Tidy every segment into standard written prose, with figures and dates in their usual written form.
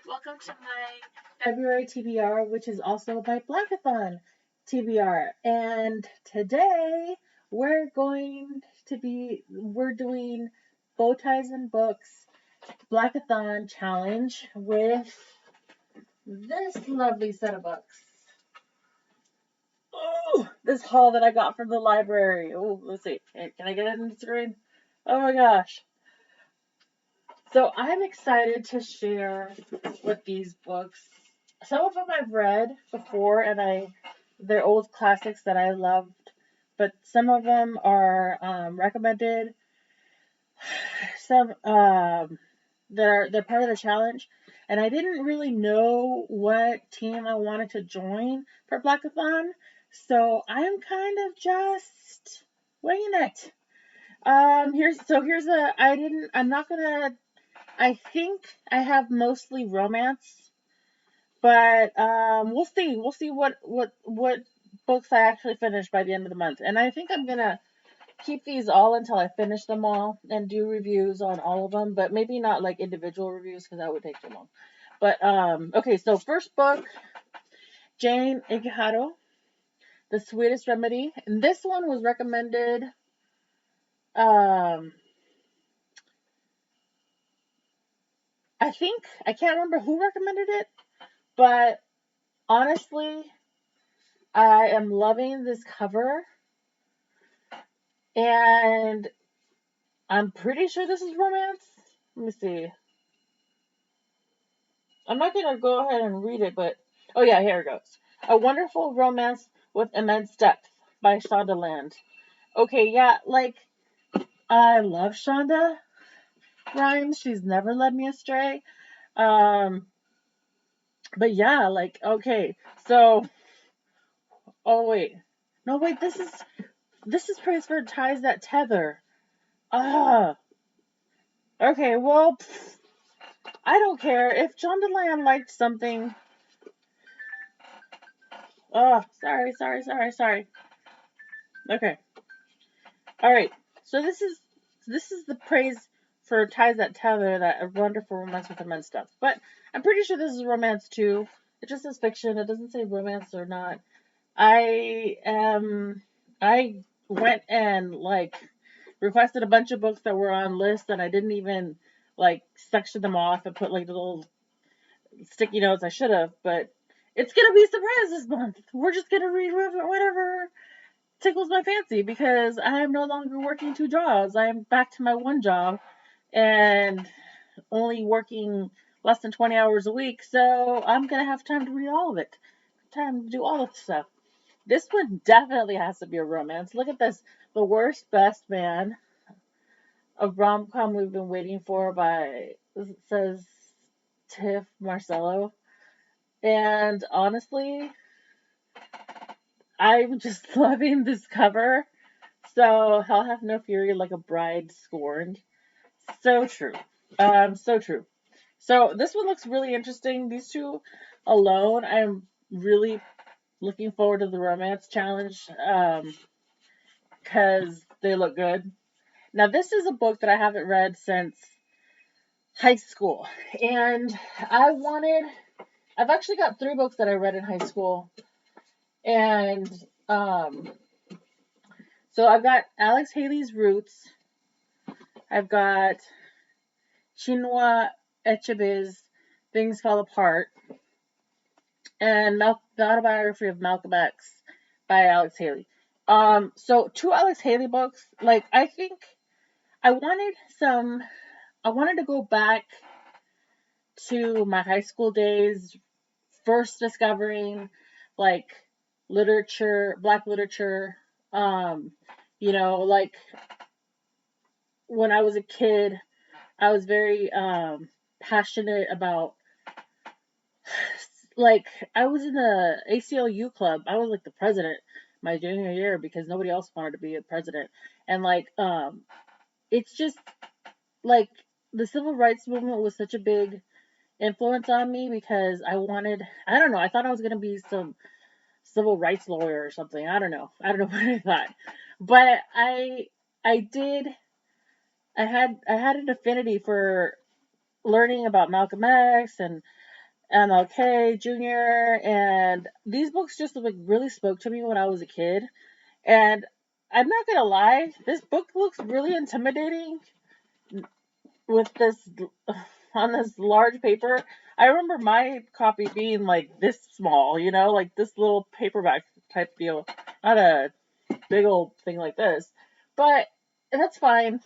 Welcome to my February TBR, which is also my Blackathon TBR. And today we're doing Bowties and Books Blackathon challenge with this lovely set of books. Oh, this haul that I got from the library. Oh, let's see. Can I get it in the screen? Oh my gosh. So I'm excited to share with these books. Some of them I've read before, and they're old classics that I loved. But some of them are recommended. Some they're part of the challenge, and I didn't really know what team I wanted to join for Blackathon, so I'm kind of just winging it. Here's a I didn't I'm not gonna I think I have mostly romance, but we'll see. We'll see what books I actually finish by the end of the month. And I think I'm gonna keep these all until I finish them all and do reviews on all of them, but maybe not like individual reviews because that would take too long. But okay, so first book, Jane Igero, The Sweetest Remedy. And this one was recommended um I can't remember who recommended it, but honestly, I am loving this cover, and I'm pretty sure this is romance. Let me see. I'm not gonna go ahead and read it, but oh yeah, here it goes. A Wonderful Romance with Immense Depth by Shonda Land. Okay, yeah, like I love Shonda Rhimes. She's never led me astray. Um, but yeah, like okay, so oh wait, no wait, this is praise for ties that tether. Ah, okay, well. I don't care. If John DeLand liked something. Oh, sorry. Okay. All right. So this is the praise for ties that tether, that a wonderful romance with immense depth. But I'm pretty sure this is romance too. It just says fiction. It doesn't say romance or not. I went and like requested a bunch of books that were on lists, and I didn't even like section them off and put like little sticky notes. I should have, but it's gonna be a surprise this month. We're just gonna read whatever tickles my fancy because I am no longer working two jobs. I am back to my one job and only working less than 20 hours a week, so I'm gonna have time to read all of it. Time to do all of the stuff. This one definitely has to be a romance. Look at this. The Worst Best Man, a rom-com we've been waiting for by, it says Tiff Marcello. And honestly, I'm just loving this cover. So Hell Hath No Fury, like a bride scorned. So true. So true. So this one looks really interesting. These two alone, I'm really looking forward to the romance challenge. Because they look good. Now this is a book that I haven't read since high school. And I've actually got 3 books that I read in high school. And um so I've got Alex Haley's Roots. I've got Chinua Achebe's Things Fall Apart, and the Autobiography of Malcolm X by Alex Haley. So 2 Alex Haley books. Like I think I wanted some. I wanted to go back to my high school days, first discovering like literature, black literature. Um, like when I was a kid, I was very passionate about, like, I was in the ACLU club. I was like the president my junior year because nobody else wanted to be a president. And like it's just like the civil rights movement was such a big influence on me because I don't know, I thought I was going to be some civil rights lawyer or something. I don't know what I thought. But I did I had an affinity for learning about Malcolm X and MLK Jr. And these books just like really spoke to me when I was a kid. And I'm not gonna lie, this book looks really intimidating with this on this large paper. I remember my copy being like this small, like this little paperback type deal, not a big old thing like this. But that's fine.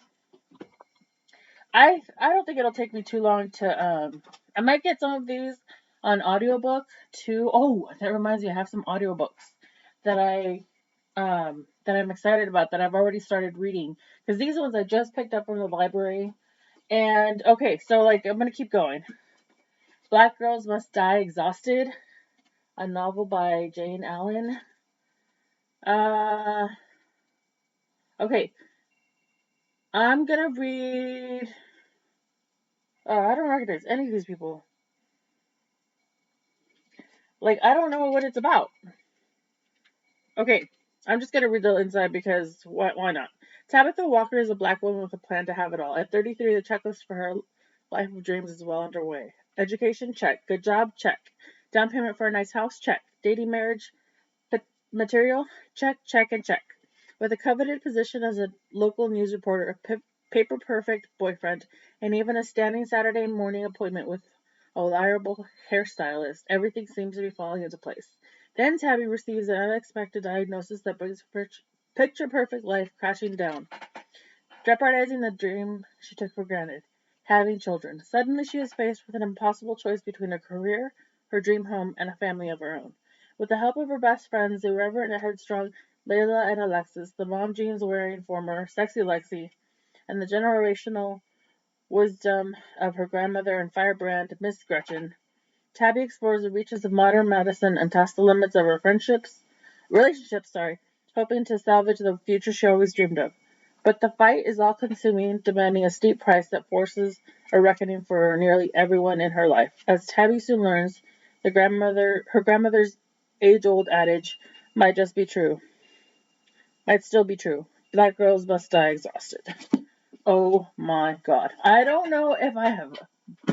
I don't think it'll take me too long to I might get some of these on audiobook too. Oh, that reminds me, I have some audiobooks that that I'm excited about that I've already started reading because these ones I just picked up from the library. And okay, so like I'm gonna keep going. Black Girls Must Die Exhausted, a novel by Jane Allen. Uh, okay, I'm gonna read. Oh, I don't recognize any of these people. Like, I don't know what it's about. Okay, I'm just gonna read the inside because why not? Tabitha Walker is a black woman with a plan to have it all. At 33, the checklist for her life of dreams is well underway. Education, check. Good job, check. Down payment for a nice house, check. Dating, marriage, material, check, check, and check. With a coveted position as a local news reporter, a paper perfect boyfriend, and even a standing Saturday morning appointment with a reliable hairstylist, everything seems to be falling into place. Then Tabby receives an unexpected diagnosis that brings picture perfect life crashing down, jeopardizing the dream she took for granted, having children. Suddenly she is faced with an impossible choice between a career, her dream home, and a family of her own. With the help of her best friends, the irreverent and headstrong Layla and Alexis, the mom jeans wearing former sexy Lexi, and the generational wisdom of her grandmother and firebrand Miss Gretchen, Tabby explores the reaches of modern medicine and tests the limits of her relationships, hoping to salvage the future she always dreamed of. But the fight is all consuming, demanding a steep price that forces a reckoning for nearly everyone in her life. As Tabby soon learns, her grandmother's age old adage might just be true. Might still be true. Black girls must die exhausted. Oh my god. I don't know if I have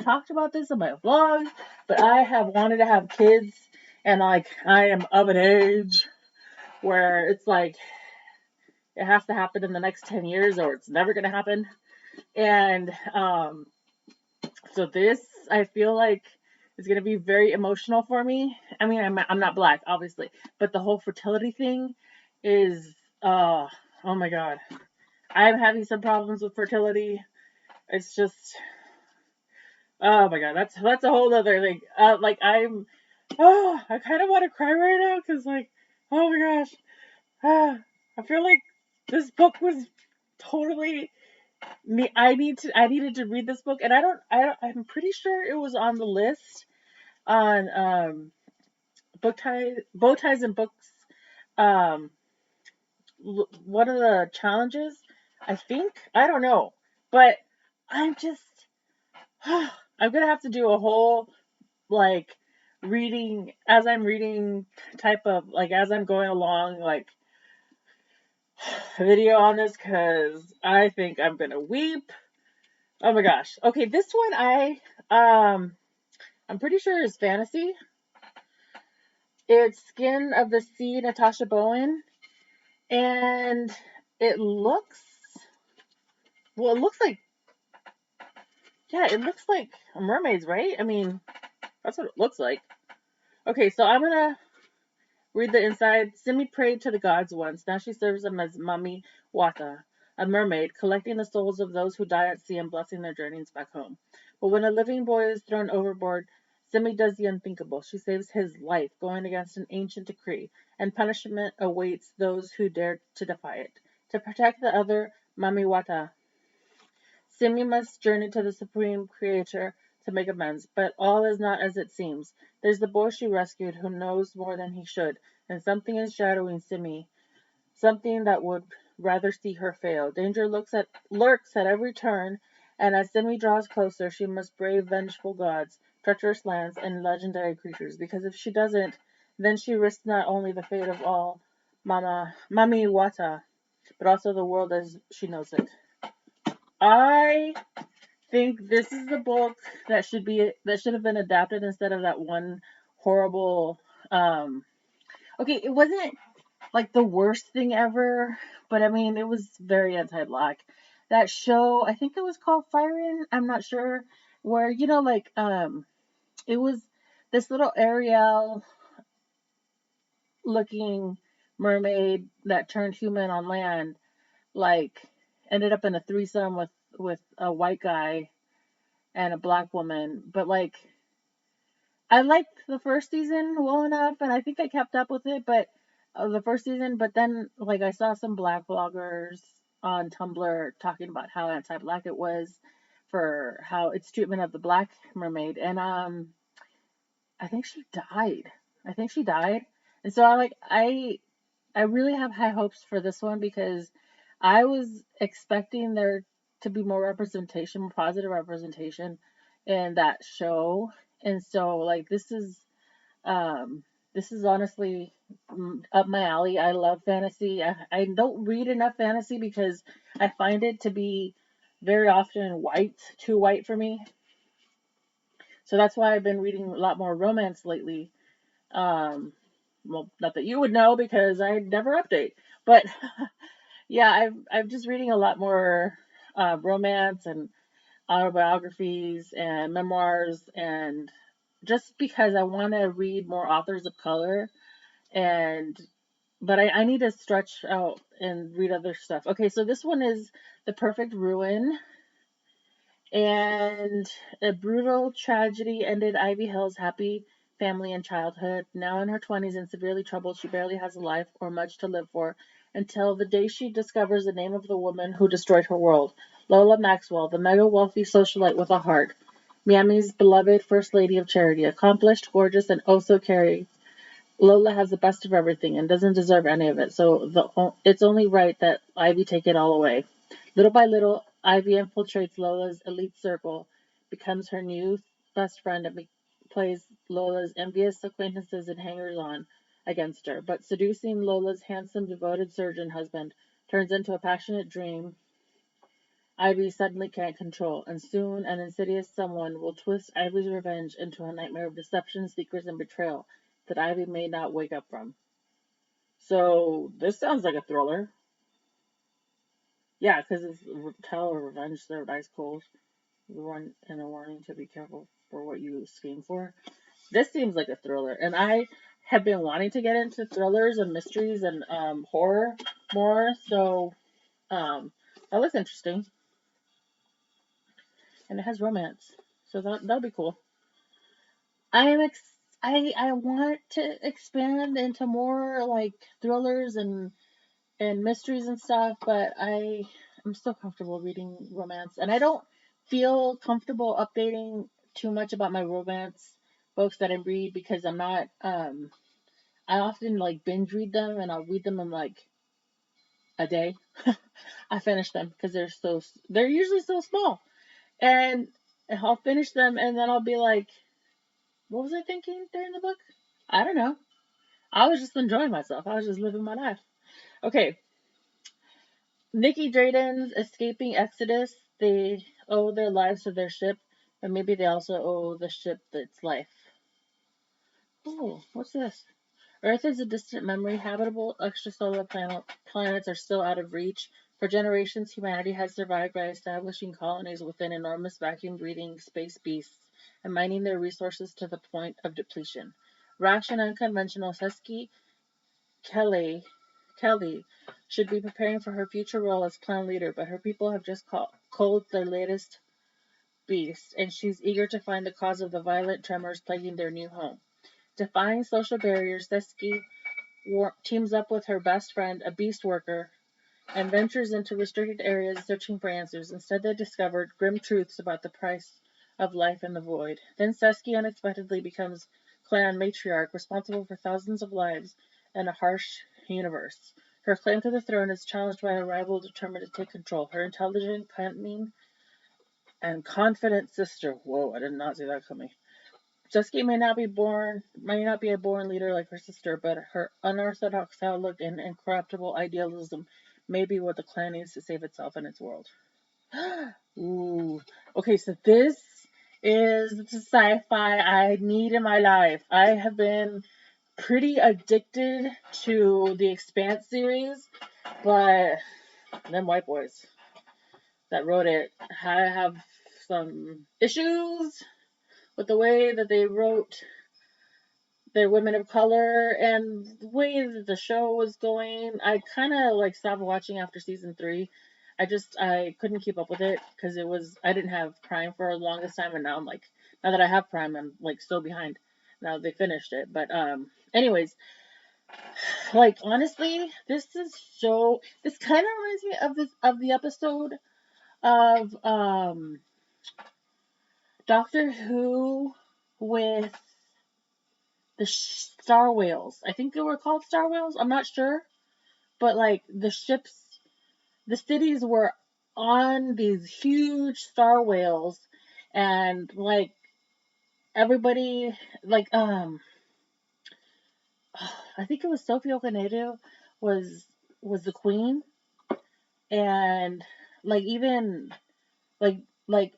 talked about this in my vlogs, but I have wanted to have kids, and like I am of an age where it's like it has to happen in the next 10 years or it's never going to happen. And so this I feel like is going to be very emotional for me. I mean, I'm not black obviously, but the whole fertility thing is oh my god. I'm having some problems with fertility. It's just oh my god, that's a whole other thing. Like I kind of want to cry right now because like, oh my gosh, I feel like this book was totally me. I needed to read this book, and I'm pretty sure it was on the list on Bowties and Books. Um, one of the challenges, I think. I don't know, but I'm just I'm gonna have to do a whole like reading as I'm reading type of like as I'm going along like video on this because I think I'm gonna weep. Oh my gosh. Okay, this one I'm pretty sure is fantasy. It's Skin of the Sea, Natasha Bowen, and it looks well. It looks like it looks like mermaids, right? I mean, that's what it looks like. Okay, so I'm gonna read the inside. Simi prayed to the gods once. Now she serves them as Mami Wata, a mermaid, collecting the souls of those who die at sea and blessing their journeys back home. But when a living boy is thrown overboard, Simi does the unthinkable. She saves his life, going against an ancient decree, and punishment awaits those who dare to defy it. To protect the other Mami Wata, Simi must journey to the Supreme Creator to make amends, but all is not as it seems. There's the boy she rescued who knows more than he should, and something is shadowing Simi, something that would rather see her fail. Danger lurks at every turn, and as Simi draws closer, she must brave vengeful gods, treacherous lands, and legendary creatures, because if she doesn't, then she risks not only the fate of all Mami Wata, but also the world as she knows it. I think this is the book that should have been adapted instead of that one horrible. Um, okay, it wasn't like the worst thing ever, but I mean, it was very anti-black. That show, I think it was called Firen. I'm not sure. Where like it was this little Ariel looking mermaid that turned human on land, like ended up in a threesome with a white guy and a black woman. But like I liked the first season well enough, and I think I kept up with it. But the first season, but then like I saw some black bloggers on Tumblr talking about how anti-black it was for how its treatment of the black mermaid, and I think she died. I think she died, and so I really have high hopes for this one because I was expecting there to be more representation, more positive representation in that show. And so like um this is honestly up my alley. I love fantasy. I don't read enough fantasy because I find it to be very often white, too white for me. So that's why I've been reading a lot more romance lately. Um well, not that you would know because I never update. But yeah, I'm just reading a lot more romance and autobiographies and memoirs, and just because I want to read more authors of color, and but I need to stretch out and read other stuff. Okay, so this one is The Perfect Ruin, and a brutal tragedy ended Ivy Hill's happy family and childhood. Now in her 20s and severely troubled, she barely has a life or much to live for until the day she discovers the name of the woman who destroyed her world. Lola Maxwell, the mega wealthy socialite with a heart. Miami's beloved First Lady of Charity, accomplished, gorgeous, and oh so caring. Lola has the best of everything and doesn't deserve any of it, so it's only right that Ivy take it all away. Little by little, Ivy infiltrates Lola's elite circle, becomes her new best friend, and plays Lola's envious acquaintances and hangers-on against her. But seducing Lola's handsome, devoted surgeon husband turns into a passionate dream Ivy suddenly can't control, and soon an insidious someone will twist Ivy's revenge into a nightmare of deception, secrets, and betrayal that Ivy may not wake up from. So this sounds like a thriller. Yeah, because it's tell of revenge served ice cold. Warn and a warning to be careful for what you scheme for. This seems like a thriller, and I have been wanting to get into thrillers and mysteries and horror more. So that looks interesting, and it has romance, so that'll be cool. I am I want to expand into more like thrillers and mysteries and stuff, but I'm still comfortable reading romance, and I don't feel comfortable updating too much about my romance books that I read because I'm not I often like binge read them, and I'll read them in like a day. I finish them because they're usually so small, and I'll finish them, and then I'll be like, what was I thinking during the book? I don't know. I was just enjoying myself. I was just living my life. Okay, Nikki Drayden's escaping Exodus. They owe their lives to their ship, but maybe they also owe the ship its life. Oh, what's this? Earth is a distant memory. Habitable extrasolar planets are still out of reach. For generations, humanity has survived by establishing colonies within enormous vacuum-breathing space beasts and mining their resources to the point of depletion. Rash and unconventional Husky Kelly should be preparing for her future role as clan leader, but her people have just culled their latest beast, and she's eager to find the cause of the violent tremors plaguing their new home. Defying social barriers, Seski teams up with her best friend, a beast worker, and ventures into restricted areas searching for answers. Instead, they discovered grim truths about the price of life in the void. Then Seski unexpectedly becomes clan matriarch, responsible for thousands of lives in a harsh universe. Her claim to the throne is challenged by a rival determined to take control. Her intelligent, cunning, and confident sister. Whoa, I did not see that coming. Seski may not be a born leader like her sister, but her unorthodox outlook and incorruptible idealism may be what the clan needs to save itself and its world. Ooh, Okay, so this is the sci-fi I need in my life. I have been pretty addicted to the Expanse series, but them white boys that wrote it, I have some issues with the way that they wrote their women of color and the way that the show was going. I kind of like stopped watching after season 3. I couldn't keep up with it because I didn't have Prime for the longest time, and now I'm like, now that I have Prime, I'm like so behind. Now they finished it, but anyways, like honestly, this kind of reminds me of the episode of Doctor Who with the star whales. I think they were called star whales. I'm not sure, but like the cities were on these huge star whales, and like everybody, like I think it was Sophie Okonedo was was the queen, and like even like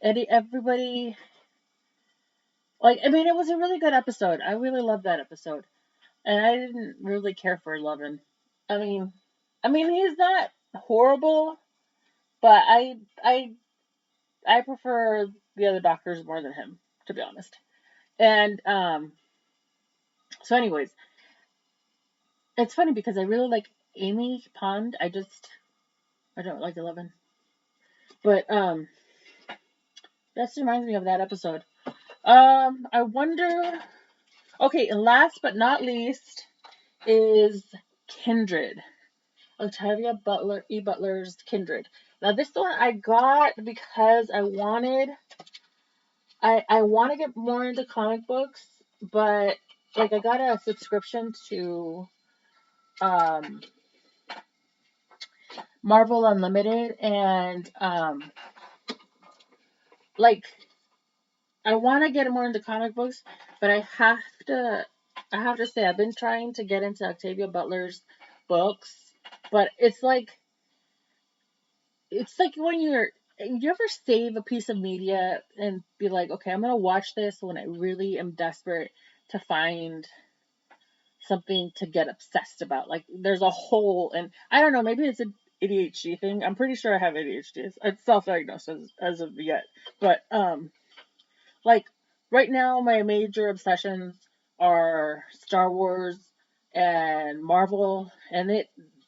everybody, like I mean it was a really good episode. I really loved that episode. And I didn't really care for Levin. I mean, he's not horrible, but I prefer the other doctors more than him, to be honest. And so anyways, it's funny because I really like Amy Pond. I don't like 11. But that just reminds me of that episode. I wonder. Okay, and last but not least is Kindred. Octavia Butler's Kindred. Now this one I got because I want to get more into comic books, but like I got a subscription to um Marvel Unlimited, and like I want to get more into comic books, but to I have to say I've been trying to get into Octavia Butler's books, but it's like when you ever save a piece of media and be like, okay, I'm gonna watch this when I really am desperate to find something to get obsessed about. Like there's a hole, and I don't know, maybe it's an ADHD thing. I'm pretty sure I have ADHD. It's self-diagnosed as of yet, but like right now my major obsessions are Star Wars and Marvel, and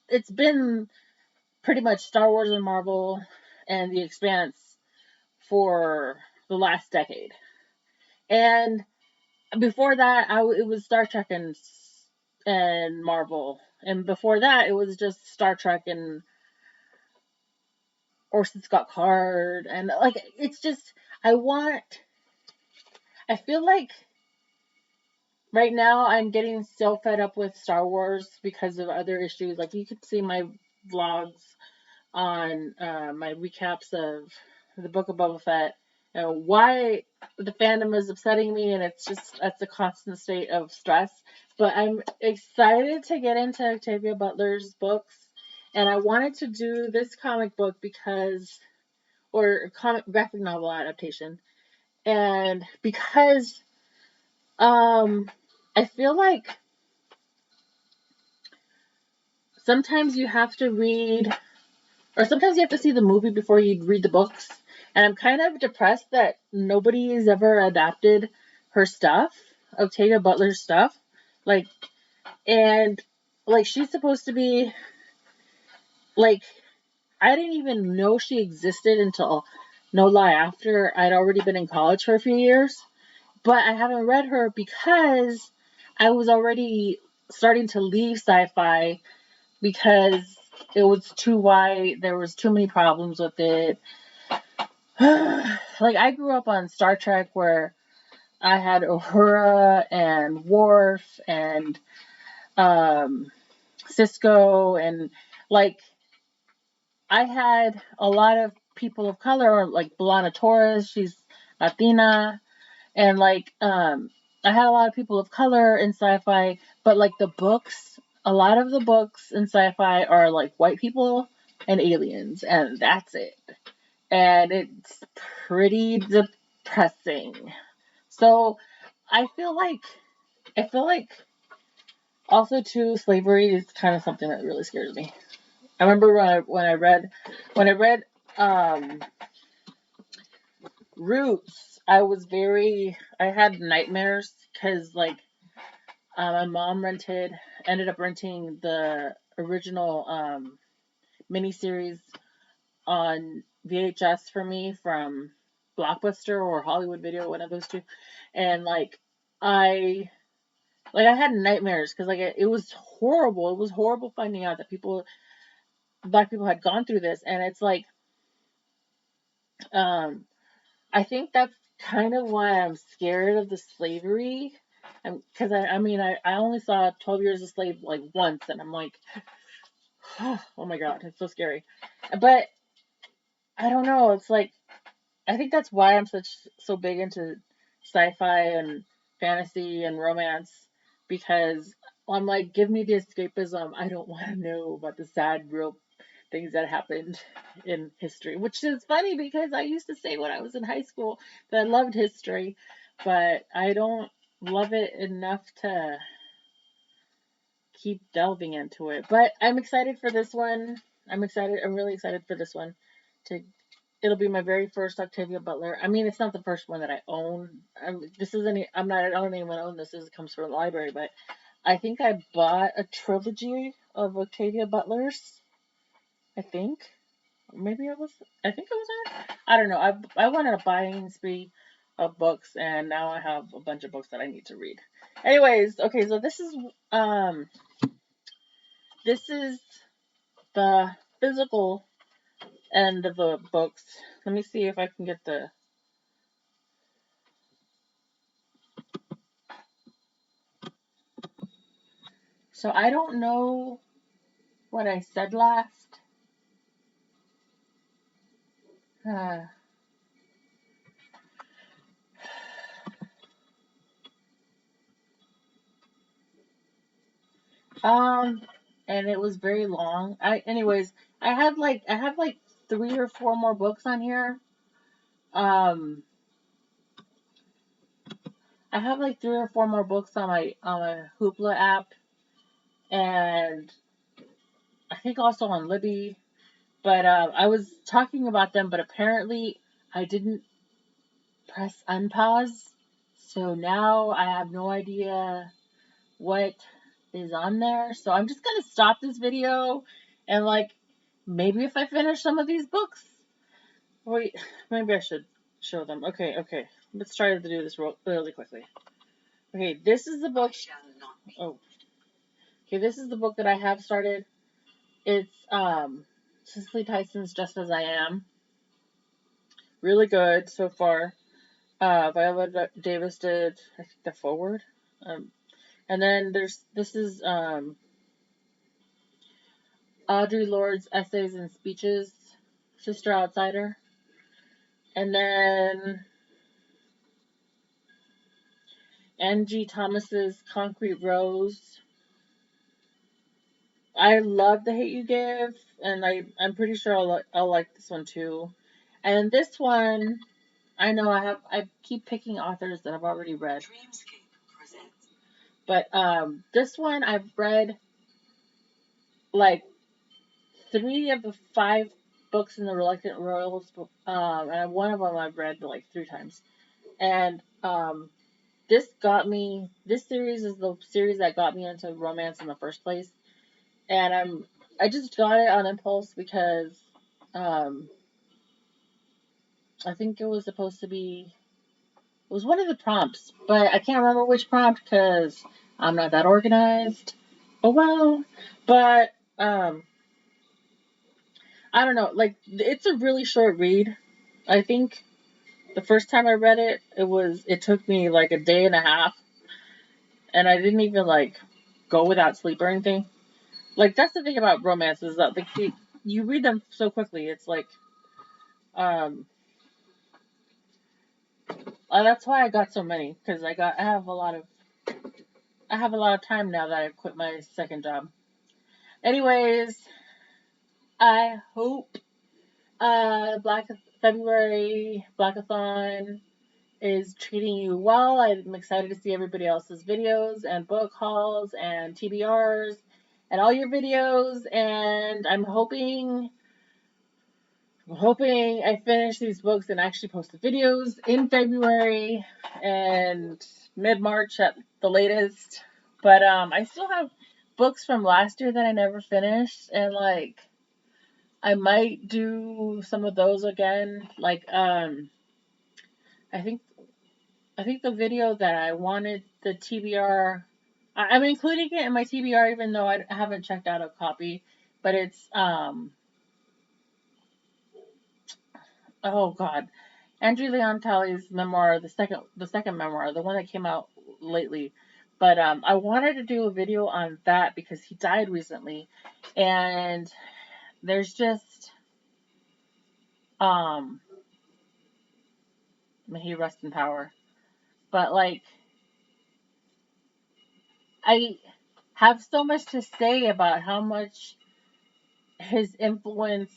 it's been pretty much Star Wars and Marvel and The Expanse for the last decade. And before that, it was Star Trek and Marvel, and before that, it was just Star Trek and Orson Scott Card, and like it's just I want. I feel like right now I'm getting so fed up with Star Wars because of other issues. Like you could see my vlogs on my recaps of the Book of Boba Fett. You know, why the fandom is upsetting me, and that's a constant state of stress. But I'm excited to get into Octavia Butler's books, and I wanted to do this comic book or comic graphic novel adaptation, and because I feel like sometimes you have to read or sometimes you have to see the movie before you read the books. And I'm kind of depressed that nobody has ever adapted her stuff, Octavia Butler's stuff. Like, and like she's supposed to be like I didn't even know she existed until no lie after I'd already been in college for a few years. But I haven't read her because I was already starting to leave sci-fi because it was too wide. There was too many problems with it. Like I grew up on Star Trek where I had Uhura and Worf and um, Cisco, and like I had a lot of people of color, like Belana Torres, she's Latina, and like I had a lot of people of color in sci-fi, but like a lot of the books in sci-fi are like white people and aliens, and that's it. and it's pretty depressing. So I feel like also too slavery is kind of something that really scares me. I remember when I read um Roots, I had nightmares because like my mom ended up renting the original miniseries on VHS for me from Blockbuster or Hollywood Video, one of those two, and I I had nightmares because it was horrible. It was horrible finding out that black people had gone through this, and it's like um I think that's kind of why I'm scared of the slavery. Because I mean, I only saw 12 Years a Slave like once, and I'm like, oh my god, it's so scary. But I don't know. It's like I think that's why I'm so big into sci-fi and fantasy and romance because I'm like, give me the escapism. I don't want to know about the sad, real things that happened in history, which is funny because I used to say when I was in high school that I loved history, but I don't love it enough to keep delving into it. But I'm excited for this one. I'm really excited for this one. To It'll be my very first Octavia Butler. I mean, it's not the first one that I own. This isn't. I'm not. I don't even own this. This comes from the library, but I think I bought a trilogy of Octavia Butlers. I think. Maybe I was. I think I was there. I don't know. I went on a buying spree of books, and now I have a bunch of books that I need to read. Anyways, okay. So this is the physical end of the books. Let me see if I can get the. So I don't know what I said last. Uh, um, and it was very long. Anyways, I have like 3 or 4 more books on here. Um, I have like 3 or 4 more books on my Hoopla app, and I think also on Libby. But I was talking about them, but apparently I didn't press unpause, so now I have no idea what is on there. So I'm just gonna stop this video and maybe if I finish some of these books, wait, maybe I should show them. Okay, let's try to do this really quickly. Okay, this is the book. Oh, okay, this is the book that I have started. It's Cicely Tyson's Just As I Am. Really good so far. Viola Davis did, I think, the forward. And then this is Audre Lorde's Essays and Speeches, Sister Outsider. And then Angie Thomas's Concrete Rose. I love The Hate You Give, and I'm pretty sure I'll like this one too. And this one, I keep picking authors that I've already read. But this one I've read like 3 of the 5 books in the Reluctant Royals, and one of them I've read like 3 times. And this series is the series that got me into romance in the first place. And I just got it on impulse because um, I think it was supposed to be, it was one of the prompts, but I can't remember which prompt because I'm not that organized. Oh well, but I don't know. Like it's a really short read. I think the first time I read it, it took me like a day and a half, and I didn't even go without sleep or anything. Like that's the thing about romance is that you read them so quickly. It's like um that's why I got so many because I have a lot of time now that I quit my second job. Anyways, I hope Black February Blackathon is treating you well. I'm excited to see everybody else's videos and book hauls and TBRs and all your videos. And I'm hoping I finish these books and actually post the videos in February and mid-March at the latest. But I still have books from last year that I never finished, and like I might do some of those again. Like I think the video that I wanted the TBR. I'm including it in my TBR even though I haven't checked out a copy, but it's oh god, Andrew Leon Talley's memoir, the second memoir, the one that came out lately. But I wanted to do a video on that because he died recently, and there's just may he rest in power. But like I have so much to say about how much his influence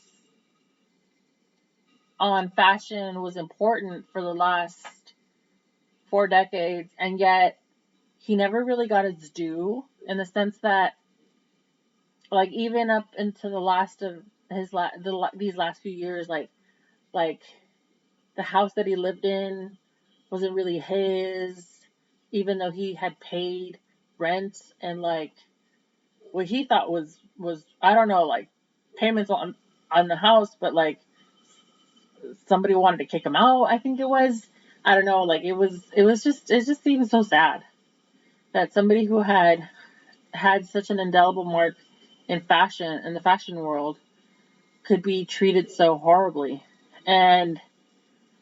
on fashion was important for the last 4 decades, and yet he never really got his due in the sense that, like, even up into the last of these last few years, like the house that he lived in wasn't really his, even though he had paid rent and like what he thought was I don't know, like payments on the house, but like somebody wanted to kick him out. I think it was. I don't know. Like it just seems so sad that somebody who had such an indelible mark in the fashion world could be treated so horribly. And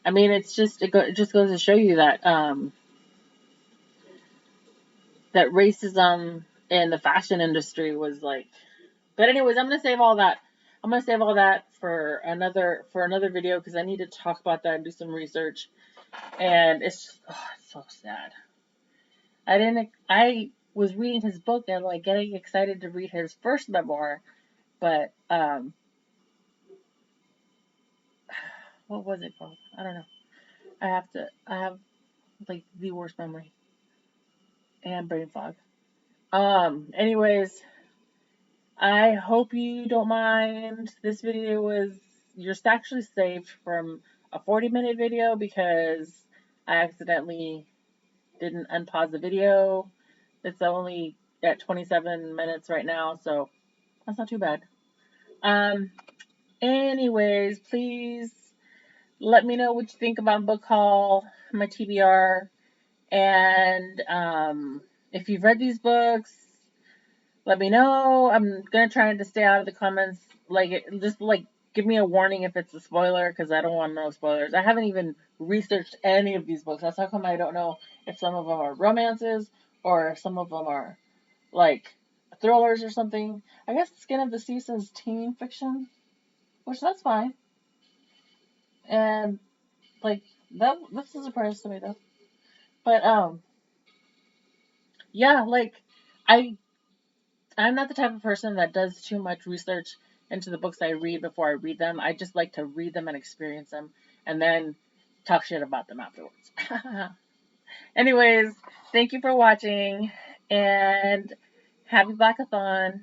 I mean, it just goes to show you that that racism in the fashion industry was like. But anyways, I'm gonna save all that. I'm gonna save all that for another video because I need to talk about that and do some research. And it's just, oh, it's so sad. I was reading his book and like getting excited to read his first memoir, but what was it called? I don't know. I have like the worst memory and brain fog. Anyways, I hope you don't mind. This video was you're actually saved from a 40-minute video because I accidentally didn't unpause the video. It's only at 27 minutes right now, so that's not too bad. Anyways, please let me know what you think about book haul, my TBR, and if you've read these books, let me know. I'm gonna try to stay out of the comments. Like, just like give me a warning if it's a spoiler, because I don't want no spoilers. I haven't even researched any of these books. That's how come I don't know if some of them are romances or if some of them are like thrillers or something. I guess Skin of the Sea says teen fiction, which that's fine. And like that's a surprise to me though. But yeah, like I I'm not the type of person that does too much research into the books I read before I read them. I just like to read them and experience them and then talk shit about them afterwards. Anyways, thank you for watching and happy Blackathon.